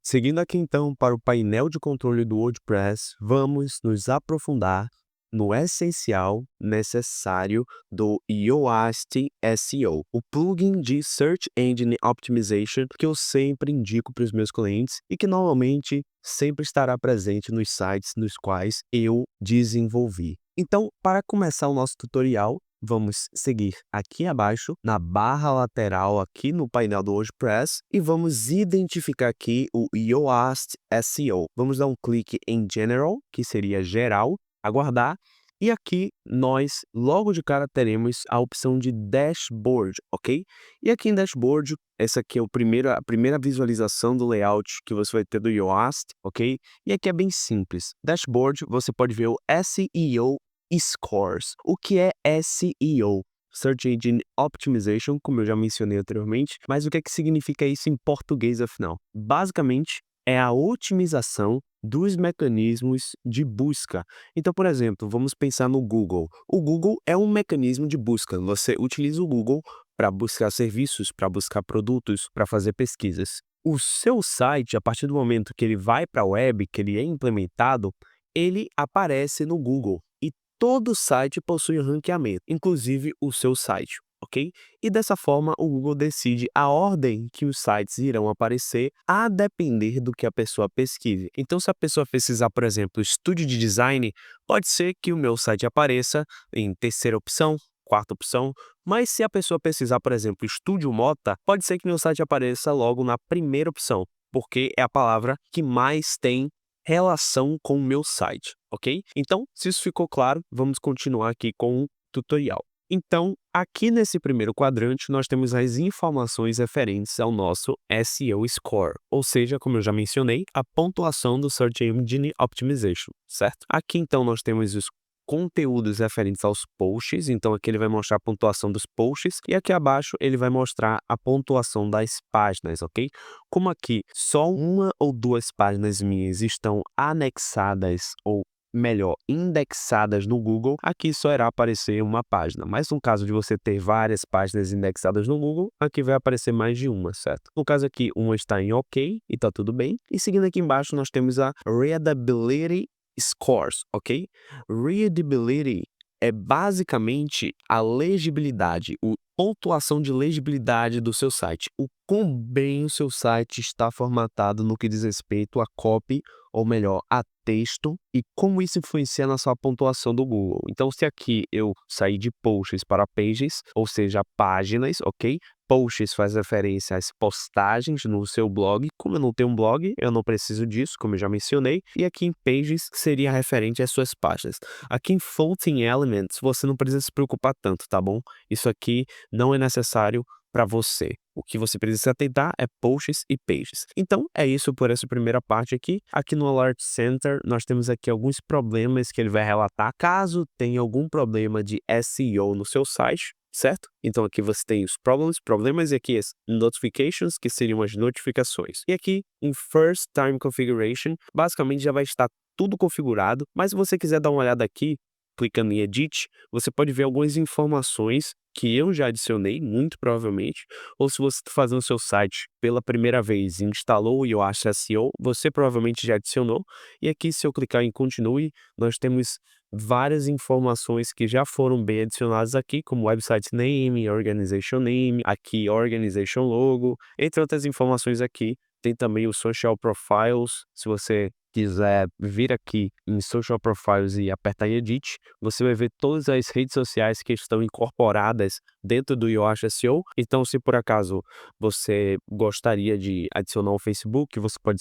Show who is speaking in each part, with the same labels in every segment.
Speaker 1: Seguindo aqui então para o painel de controle do WordPress, vamos nos aprofundar no essencial necessário do Yoast SEO, o plugin de Search Engine Optimization que eu sempre indico para os meus clientes e que normalmente sempre estará presente nos sites nos quais eu desenvolvi. Então, para começar o nosso tutorial, vamos seguir aqui abaixo, na barra lateral aqui no painel do WordPress e vamos identificar aqui o Yoast SEO. Vamos dar um clique em General, que seria geral, aguardar, e aqui nós logo de cara teremos a opção de Dashboard, ok? E aqui em Dashboard, essa aqui é a primeira visualização do layout que você vai ter do Yoast, ok? E aqui é bem simples. Dashboard, você pode ver o SEO Scores. O que é SEO? Search Engine Optimization, como eu já mencionei anteriormente, mas o que é que significa isso em português afinal? Basicamente, é a otimização dos mecanismos de busca. Então, por exemplo, vamos pensar no Google. O Google é um mecanismo de busca. Você utiliza o Google para buscar serviços, para buscar produtos, para fazer pesquisas. O seu site, a partir do momento que ele vai para a web, que ele é implementado, ele aparece no Google. E todo site possui um ranqueamento, inclusive o seu site, ok? E dessa forma, o Google decide a ordem que os sites irão aparecer a depender do que a pessoa pesquise. Então, se a pessoa pesquisar, por exemplo, estúdio de design, pode ser que o meu site apareça em terceira opção, quarta opção, mas se a pessoa pesquisar, por exemplo, estúdio Mota, pode ser que meu site apareça logo na primeira opção, porque é a palavra que mais tem relação com o meu site, ok? Então, se isso ficou claro, vamos continuar aqui com o tutorial. Então, aqui nesse primeiro quadrante, nós temos as informações referentes ao nosso SEO Score, ou seja, como eu já mencionei, a pontuação do Search Engine Optimization, certo? Aqui, então, nós temos os conteúdos referentes aos posts, então aqui ele vai mostrar a pontuação dos posts e aqui abaixo ele vai mostrar a pontuação das páginas, ok? Como aqui só uma ou duas páginas minhas estão anexadas ou melhor, indexadas no Google, aqui só irá aparecer uma página. Mas no caso de você ter várias páginas indexadas no Google, aqui vai aparecer mais de uma, certo? No caso aqui, uma está em OK e tá tudo bem. E seguindo aqui embaixo, nós temos a Readability Scores, ok? Readability é basicamente a legibilidade, a pontuação de legibilidade do seu site. O quão bem o seu site está formatado no que diz respeito a copy, ou melhor, a texto, e como isso influencia na sua pontuação do Google. Então, se aqui eu sair de posts para pages, ou seja, páginas, ok? Posts faz referência às postagens no seu blog. Como eu não tenho um blog, eu não preciso disso, como eu já mencionei. E aqui em pages seria referente às suas páginas. Aqui em Floating Elements, você não precisa se preocupar tanto, tá bom? Isso aqui não é necessário para você. O que você precisa se atentar é posts e pages. Então, é isso por essa primeira parte aqui. Aqui no Alert Center, nós temos aqui alguns problemas que ele vai relatar. Caso tenha algum problema de SEO no seu site, certo? Então, aqui você tem os problemas, e aqui as notifications, que seriam as notificações. E aqui, em First Time Configuration, basicamente já vai estar tudo configurado, mas se você quiser dar uma olhada aqui, clicando em Edit, você pode ver algumas informações que eu já adicionei, muito provavelmente, ou se você está fazendo o seu site pela primeira vez e instalou o Yoast SEO, você provavelmente já adicionou. E aqui, se eu clicar em Continue, nós temos várias informações que já foram bem adicionadas aqui, como Website Name, Organization Name, aqui Organization Logo, entre outras informações aqui. Tem também o Social Profiles, se você quiser vir aqui em Social Profiles e apertar em Edit, você vai ver todas as redes sociais que estão incorporadas dentro do Yoast SEO. Então, se por acaso você gostaria de adicionar o Facebook, você pode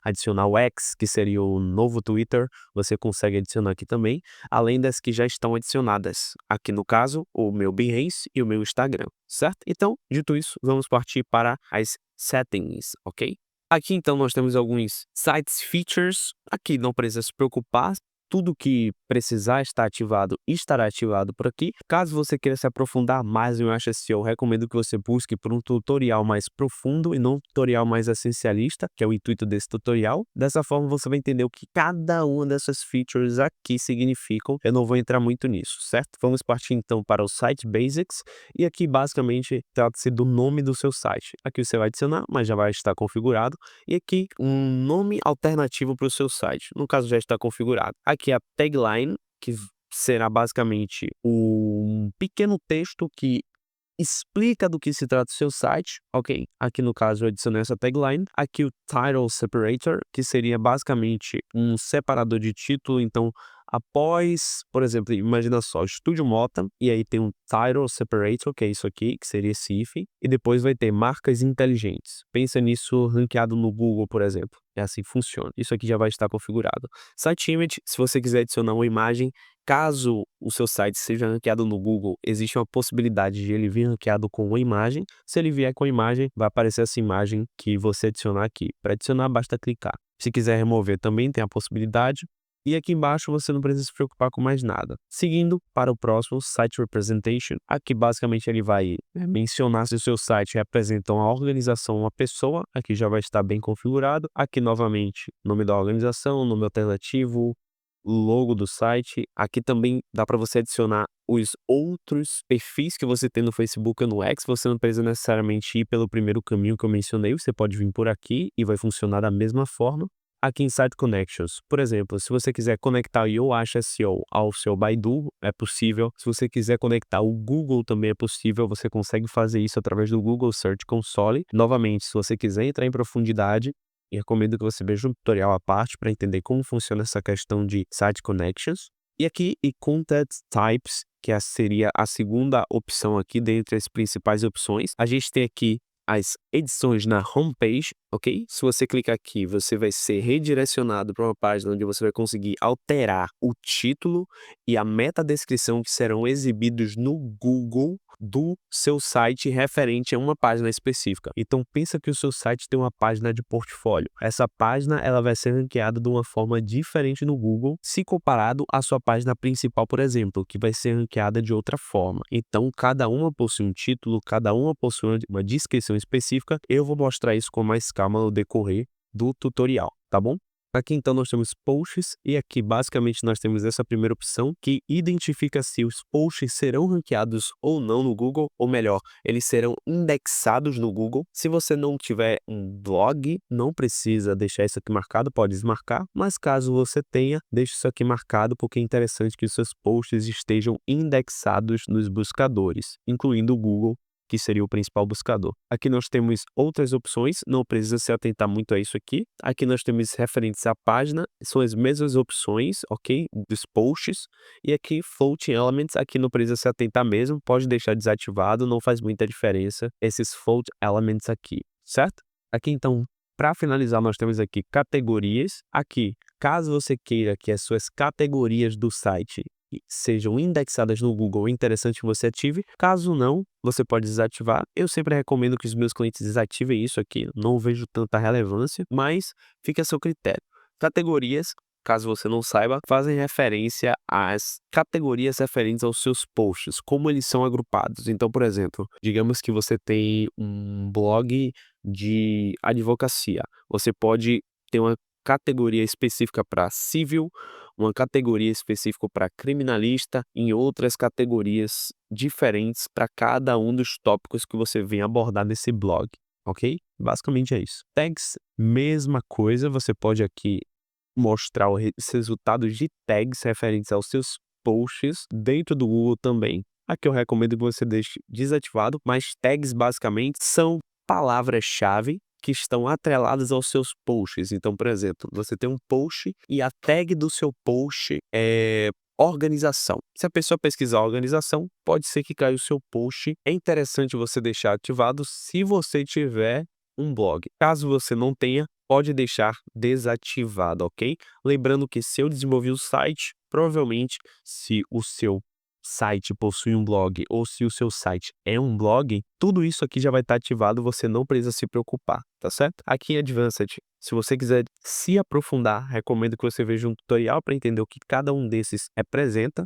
Speaker 1: adicionar o X, que seria o novo Twitter, você consegue adicionar aqui também, além das que já estão adicionadas. Aqui no caso, o meu Behance e o meu Instagram, certo? Então, dito isso, vamos partir para as settings, ok? Aqui então nós temos alguns sites features, aqui não precisa se preocupar, tudo que precisar estar ativado estará ativado por aqui. Caso você queira se aprofundar mais em Yoast SEO, recomendo que você busque por um tutorial mais profundo e não um tutorial mais essencialista, que é o intuito desse tutorial. Dessa forma você vai entender o que cada uma dessas features aqui significam. Eu não vou entrar muito nisso, certo? Vamos partir então para o Site Basics, e aqui basicamente trata-se do nome do seu site. Aqui você vai adicionar, mas já vai estar configurado, e aqui um nome alternativo para o seu site, no caso já está configurado. Aqui a tagline, que será basicamente um pequeno texto que explica do que se trata o seu site, ok? Aqui no caso eu adicionei essa tagline. Aqui o Title Separator, que seria basicamente um separador de título. Então, após, por exemplo, imagina só, Estúdio Mota, e aí tem um Title Separator, que é isso aqui, que seria esse hífen, e depois vai ter marcas inteligentes. Pensa nisso ranqueado no Google, por exemplo. É assim que funciona. Isso aqui já vai estar configurado. Site Image, se você quiser adicionar uma imagem, caso o seu site seja ranqueado no Google, existe uma possibilidade de ele vir ranqueado com uma imagem. Se ele vier com a imagem, vai aparecer essa imagem que você adicionar aqui. Para adicionar, basta clicar. Se quiser remover, também tem a possibilidade. E aqui embaixo você não precisa se preocupar com mais nada. Seguindo para o próximo, Site Representation. Aqui basicamente ele vai mencionar se o seu site representa uma organização ou uma pessoa. Aqui já vai estar bem configurado. Aqui novamente, nome da organização, nome alternativo, logo do site. Aqui também dá para você adicionar os outros perfis que você tem no Facebook ou no X. Você não precisa necessariamente ir pelo primeiro caminho que eu mencionei, você pode vir por aqui e vai funcionar da mesma forma. Aqui em Site Connections, por exemplo, se você quiser conectar o Yoast SEO ao seu Baidu, é possível. Se você quiser conectar o Google, também é possível. Você consegue fazer isso através do Google Search Console. Novamente, se você quiser entrar em profundidade, e recomendo que você veja um tutorial à parte para entender como funciona essa questão de Site Connections. E aqui, e Content Types, que seria a segunda opção aqui dentre as principais opções. A gente tem aqui as edições na homepage, ok? Se você clicar aqui, você vai ser redirecionado para uma página onde você vai conseguir alterar o título e a metadescrição que serão exibidos no Google do seu site referente a uma página específica. Então pensa que o seu site tem uma página de portfólio. Essa página ela vai ser ranqueada de uma forma diferente no Google se comparado à sua página principal, por exemplo, que vai ser ranqueada de outra forma. Então cada uma possui um título, cada uma possui uma descrição específica. Eu vou mostrar isso com mais calma no decorrer do tutorial, tá bom? Aqui então nós temos posts, e aqui basicamente nós temos essa primeira opção que identifica se os posts serão ranqueados ou não no Google, ou melhor, eles serão indexados no Google. Se você não tiver um blog, não precisa deixar isso aqui marcado, pode desmarcar, mas caso você tenha, deixe isso aqui marcado porque é interessante que os seus posts estejam indexados nos buscadores, incluindo o Google, que seria o principal buscador. Aqui nós temos outras opções, não precisa se atentar muito a isso aqui. Aqui nós temos referentes à página, são as mesmas opções, ok? Dos posts. E aqui Floating Elements, aqui não precisa se atentar mesmo, pode deixar desativado, não faz muita diferença esses Float Elements aqui, certo? Aqui então, para finalizar, nós temos aqui categorias. Aqui, caso você queira que as suas categorias do site sejam indexadas no Google, é interessante que você ative. Caso não, você pode desativar. Eu sempre recomendo que os meus clientes desativem isso aqui, não vejo tanta relevância, mas fica a seu critério. Categorias, caso você não saiba, fazem referência às categorias referentes aos seus posts, como eles são agrupados. Então, por exemplo, digamos que você tem um blog de advocacia, você pode ter uma categoria específica para civil, uma categoria específica para criminalista, em outras categorias diferentes para cada um dos tópicos que você vem abordar nesse blog, ok? Basicamente é isso. Tags, mesma coisa, você pode aqui mostrar os resultados de tags referentes aos seus posts dentro do Google também. Aqui eu recomendo que você deixe desativado, mas tags basicamente são palavras-chave que estão atreladas aos seus posts. Então, por exemplo, você tem um post e a tag do seu post é organização. Se a pessoa pesquisar organização, pode ser que caia o seu post. É interessante você deixar ativado se você tiver um blog. Caso você não tenha, pode deixar desativado, ok? Lembrando que se eu desenvolvi o site, provavelmente se o seu site possui um blog ou se o seu site é um blog, tudo isso aqui já vai estar ativado, você não precisa se preocupar, tá certo? Aqui em Advanced, se você quiser se aprofundar, recomendo que você veja um tutorial para entender o que cada um desses representa.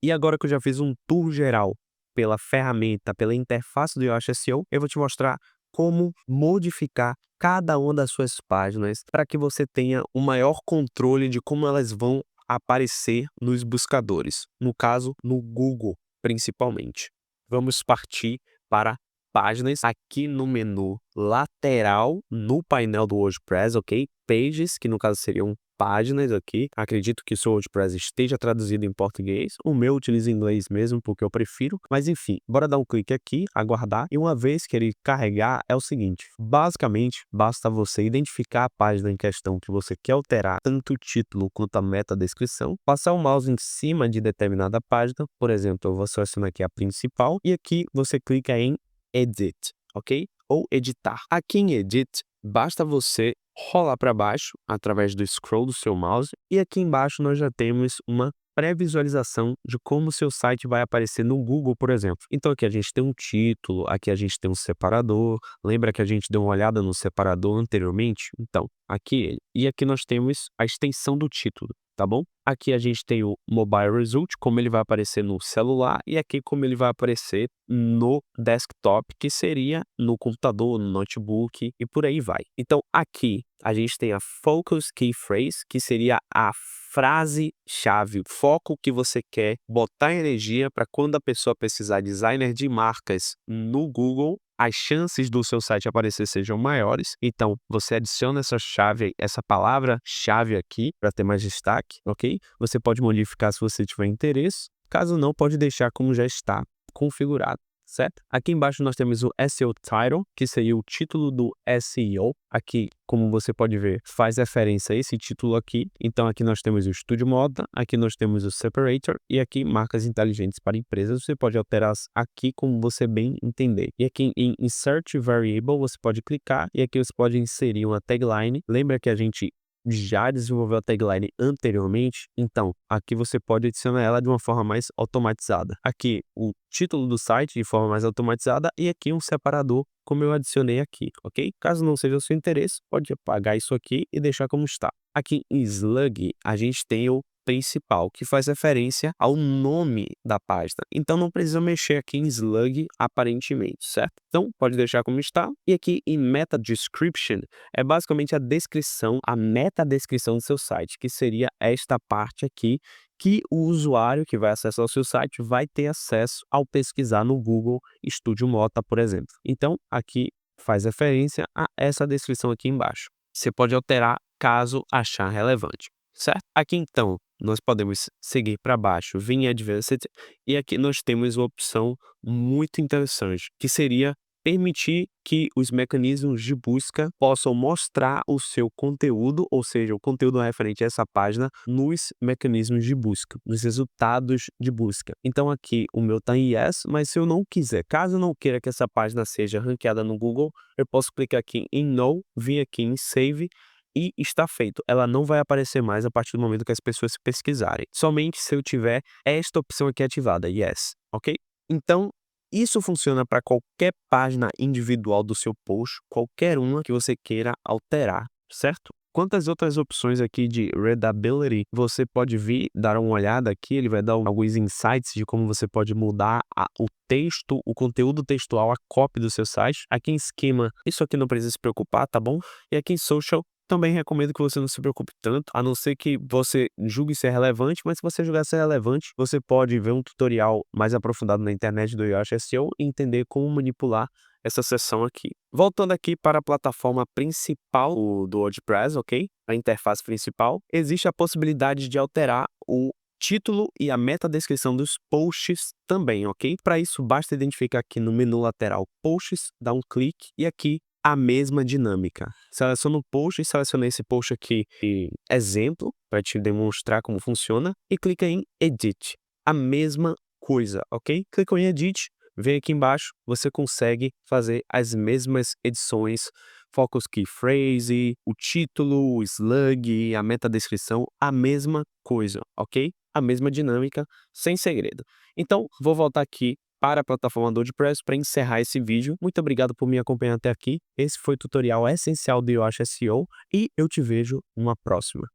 Speaker 1: E agora que eu já fiz um tour geral pela ferramenta, pela interface do Yoast SEO, eu vou te mostrar como modificar cada uma das suas páginas para que você tenha o maior controle de como elas vão aparecer nos buscadores, no caso, no Google, principalmente. Vamos partir para páginas aqui no menu lateral no painel do WordPress, ok? Pages, que no caso seriam páginas aqui. Acredito que o seu WordPress esteja traduzido em português. O meu utiliza em inglês mesmo, porque eu prefiro. Mas enfim, bora dar um clique aqui, aguardar. E uma vez que ele carregar, é o seguinte. Basicamente, basta você identificar a página em questão que você quer alterar, tanto o título quanto a meta-descrição. Passar o mouse em cima de determinada página. Por exemplo, eu vou selecionar aqui a principal. E aqui você clica em Edit, ok? Ou editar. Aqui em Edit, basta você rolar para baixo através do scroll do seu mouse e aqui embaixo nós já temos uma pré-visualização de como o seu site vai aparecer no Google, por exemplo. Então aqui a gente tem um título, aqui a gente tem um separador. Lembra que a gente deu uma olhada no separador anteriormente? Então, aqui ele. E aqui nós temos a extensão do título, tá bom? Aqui a gente tem o Mobile Result, como ele vai aparecer no celular, e aqui como ele vai aparecer no desktop, que seria no computador, no notebook e por aí vai. Então aqui a gente tem a Focus Key Phrase, que seria a frase-chave, o foco que você quer botar energia para quando a pessoa pesquisar designer de marcas no Google, as chances do seu site aparecer sejam maiores. Então, você adiciona essa chave, essa palavra-chave aqui para ter mais destaque, ok? Você pode modificar se você tiver interesse. Caso não, pode deixar como já está configurado, certo? Aqui embaixo nós temos o SEO Title, que seria o título do SEO. Aqui, como você pode ver, faz referência a esse título aqui. Então aqui nós temos o Studio Moda, aqui nós temos o Separator e aqui marcas inteligentes para empresas. Você pode alterar aqui como você bem entender. E aqui em Insert Variable você pode clicar e aqui você pode inserir uma tagline. Lembra que a gente já desenvolveu a tagline anteriormente, então aqui você pode adicionar ela de uma forma mais automatizada. Aqui o título do site de forma mais automatizada e aqui um separador como eu adicionei aqui, ok? Caso não seja o seu interesse, pode apagar isso aqui e deixar como está. Aqui em Slug a gente tem o principal, que faz referência ao nome da página. Então não precisa mexer aqui em Slug aparentemente, certo? Então pode deixar como está. E aqui em Meta Description é basicamente a descrição, a meta-descrição do seu site, que seria esta parte aqui, que o usuário que vai acessar o seu site vai ter acesso ao pesquisar no Google Studio Mota, por exemplo. Então, aqui faz referência a essa descrição aqui embaixo. Você pode alterar caso achar relevante, certo? Aqui, então, nós podemos seguir para baixo, vir em Advanced, e aqui nós temos uma opção muito interessante, que seria permitir que os mecanismos de busca possam mostrar o seu conteúdo, ou seja, o conteúdo referente a essa página, nos mecanismos de busca, nos resultados de busca. Então aqui o meu está em Yes, mas se eu não quiser, caso eu não queira que essa página seja ranqueada no Google, eu posso clicar aqui em No, vir aqui em Save, e está feito. Ela não vai aparecer mais a partir do momento que as pessoas pesquisarem. Somente se eu tiver esta opção aqui ativada, Yes, ok? Então, isso funciona para qualquer página individual do seu post, qualquer uma que você queira alterar, certo? Quantas outras opções aqui de readability você pode vir, dar uma olhada aqui, ele vai dar alguns insights de como você pode mudar o texto, o conteúdo textual, a copy do seu site. Aqui em esquema, isso aqui não precisa se preocupar, tá bom? E aqui em social, também recomendo que você não se preocupe tanto, a não ser que você julgue ser relevante, mas se você julgar ser relevante, você pode ver um tutorial mais aprofundado na internet do Yoast SEO e entender como manipular essa seção aqui. Voltando aqui para a plataforma principal do WordPress, ok? A interface principal, existe a possibilidade de alterar o título e a meta-descrição dos posts também, ok? Para isso, basta identificar aqui no menu lateral Posts, dar um clique e aqui a mesma dinâmica. Seleciona o post e seleciona esse post aqui exemplo, para te demonstrar como funciona, e clica em Edit. A mesma coisa, ok? Clicou em Edit, vem aqui embaixo, você consegue fazer as mesmas edições, Focus Key Phrase, o título, o slug, a meta-descrição, a mesma coisa, ok? a mesma dinâmica, sem segredo. Então, vou voltar aqui para a plataforma do WordPress para encerrar esse vídeo. Muito obrigado por me acompanhar até aqui. Esse foi o tutorial essencial do Yoast SEO e eu te vejo numa próxima.